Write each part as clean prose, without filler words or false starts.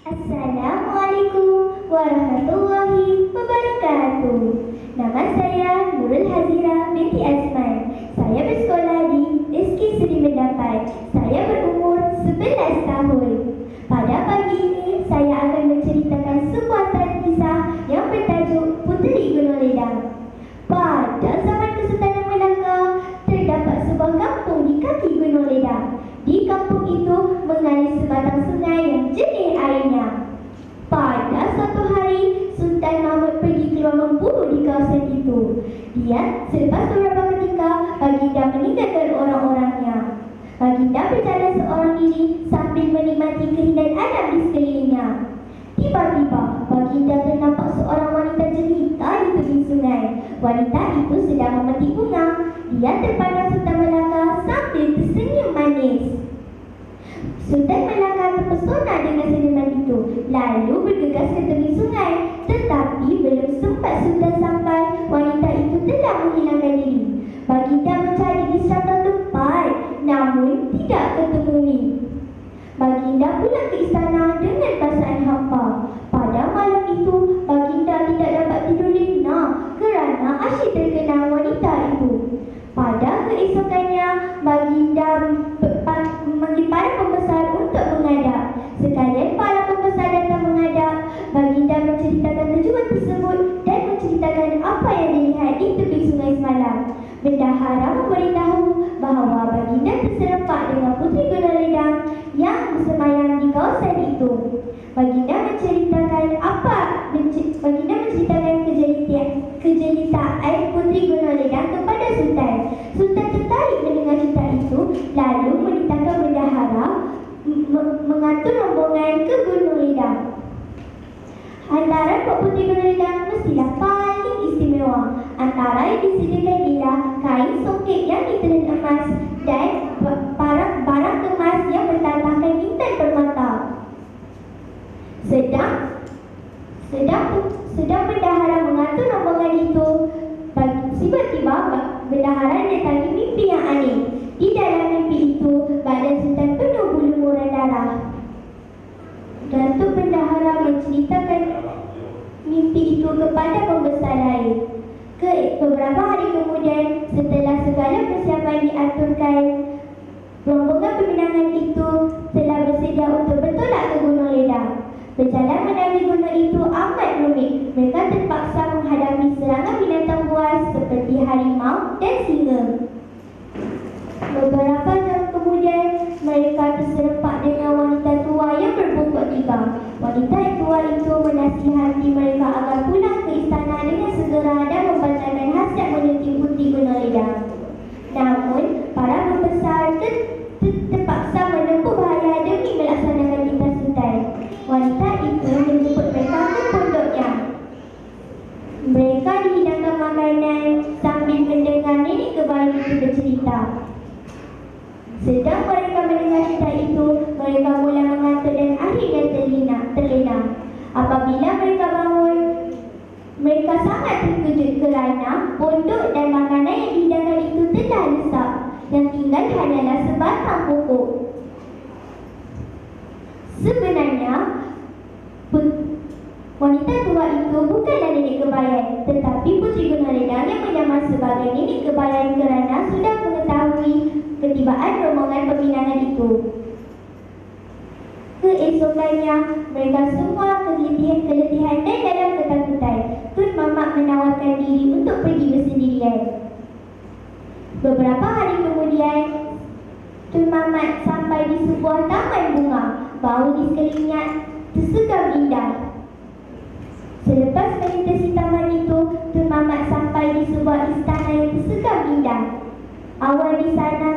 Assalamualaikum warahmatullahi wabarakatuh. Nama saya Nurul Hazira binti Azman. Saya bersekolah di SK Seri Mendapat. Saya berumur 11 tahun. Pada pagi ini saya akan menceritakan sebuah kisah yang bertajuk Puteri Gunung Ledang. Pada zaman Kesultanan Melaka, terdapat sebuah kampung di kaki Gunung Ledang. Di kampung itu mengalir sebatang sungai yang jernih airnya. Pada suatu hari, Sultan Mahmud pergi keluar memburu di kawasan itu. Dia selepas beberapa ketika, Baginda meninggalkan orang-orangnya. Baginda berjalan seorang diri sambil menikmati keindahan alam di sekelilingnya. Tiba-tiba, Baginda ternampak seorang wanita jelita di tepi sungai. Wanita itu sedang memetik bunga. Dia terpandang Sultan Melaka sambil tersenyum manis. Sultan Melaka terpesona dengan senyuman itu, lalu bergegas ke tepi sungai. Tetapi belum sempat Sultan sampai, wanita itu telah menghilangkan diri. Baginda mencari di serata tempat, namun tidak ketemui. Baginda pulang ke istana dengan perasaan hampa. Pada malam itu, Baginda tidak dapat tidur nyenyak kerana asyik terkenang wanita itu. Pada keesokannya, Baginda memanggil para pembesar untuk menghadap. Sekalian para pembesar datang menghadap, Baginda menceritakan tujuan tersebut dan menceritakan apa yang dilihat di tepi sungai semalam. Bendahara memberitahu bahawa Baginda terserempak dengan Puteri Gunung Ledang yang bersemayam di kawasan itu. Baginda menceritakan kejelitaan Puteri Gunung Ledang kepada Sultan. Sultan tertarik mendengar cerita itu, lalu merintahkan bendahara mengatur rombongan ke Gunung Ledang. Hantaran Pak Puteri Gunung Ledang mestilah paling istimewa. Antara yang disediakan ialah kain songket yang ditenun emas dan barang kemas yang bertambahkan bintang permata. Sedang bendahara mengatur rombongan itu, tiba-tiba bendahara datangi mimpi yang aneh. Di dalam mimpi itu, badan Sultan penuh bulu-muran darah. Datuk bendahara menceritakan mimpi itu kepada pembesar lain. Beberapa hari kemudian, setelah segala persiapan diaturkan, rombongan pemenangan itu telah bersedia untuk bertolak ke Gunung Ledang. Berjalan mendaki gunung itu amat rumit. Mereka terpaksa menghadapi serangan binatang buas seperti harimau dan singa. Beberapa jam kemudian, mereka terserempak dengan wanita tua yang berbungkuk tiga. Wanita tua itu menasihati mereka agar pulang ke istana dengan segera dan membatalkan hasrat menyunting Puteri Gunung Ledang. Namun, para pembesar terpaksa menempuh bahaya demi melaksanakan titah Sultan. Wanita itu menjemput mereka ke pondoknya. Mereka dihidangkan makanan sambil mendengar nenek kebaya itu bercerita. Sedang mereka mendengar cerita itu, mereka mula mengantuk dan akhirnya terlena. Apabila mereka bangun, mereka sangat terkejut kerana pondok dan makanan yang dihidangkan itu telah lesap. Yang tinggal hanyalah sebatang pokok. Sebenarnya, wanita tua itu bukanlah nenek kebayan, tetapi Puteri Gunung Ledang yang menyamar sebagai nenek kebayan kerana sudah mengetahui ketibaan rombongan peminangan itu. Keesokannya, mereka semua keletihan dan dalam ketakutan. Tun Mamak menawarkan diri untuk pergi bersendirian. Beberapa hari kemudian, Tun Mamat sampai di sebuah taman bunga. Bau di sekelilingnya tersekam indah. Selepas melintasi taman itu, Tun Mamat sampai di sebuah istana yang tersekam indah. Awal di sana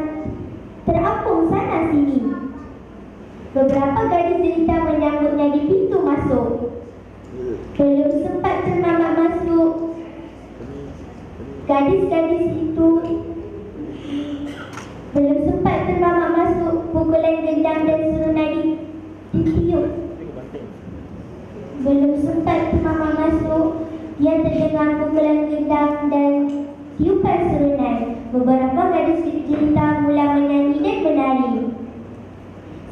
terapung sana sini. Beberapa gadis jelita menyambutnya di pintu masuk. Belum sempat Tun Mamat masuk, pukulan gendang dan serunan ditiup. Belum sempat Tun Mamat masuk, dia terdengar pukulan gendang dan tiupan serunan. Beberapa gadis jelita mula menyanyi dan menari.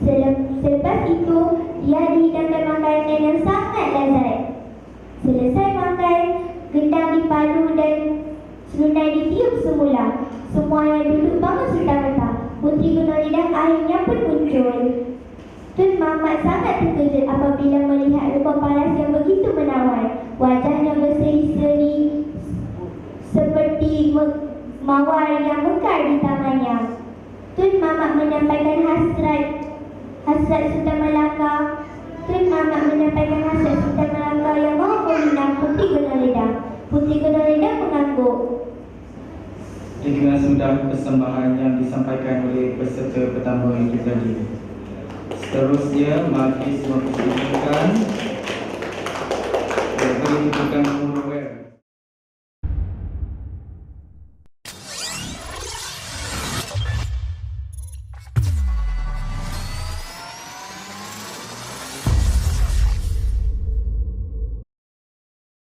Selepas itu, dia dihidangkan makanan Puteri Gunawlidah akhirnya pun muncul. Tun Mamat sangat terkejut apabila melihat rupa paras yang begitu menawan. Wajahnya berseri-seri seperti mawar yang mekar di tangannya. Tun Mamat menyampaikan hasrat Sultan Melaka. Tun Mamat menyampaikan hasrat Sultan Melaka yang mahu meminang Puteri Gunawlidah. Puteri Gunawlidah mengangguk. Dengan sudah persembahan yang disampaikan oleh peserta pertama itu tadi. Seterusnya, majlis mempersilakan beri dudukan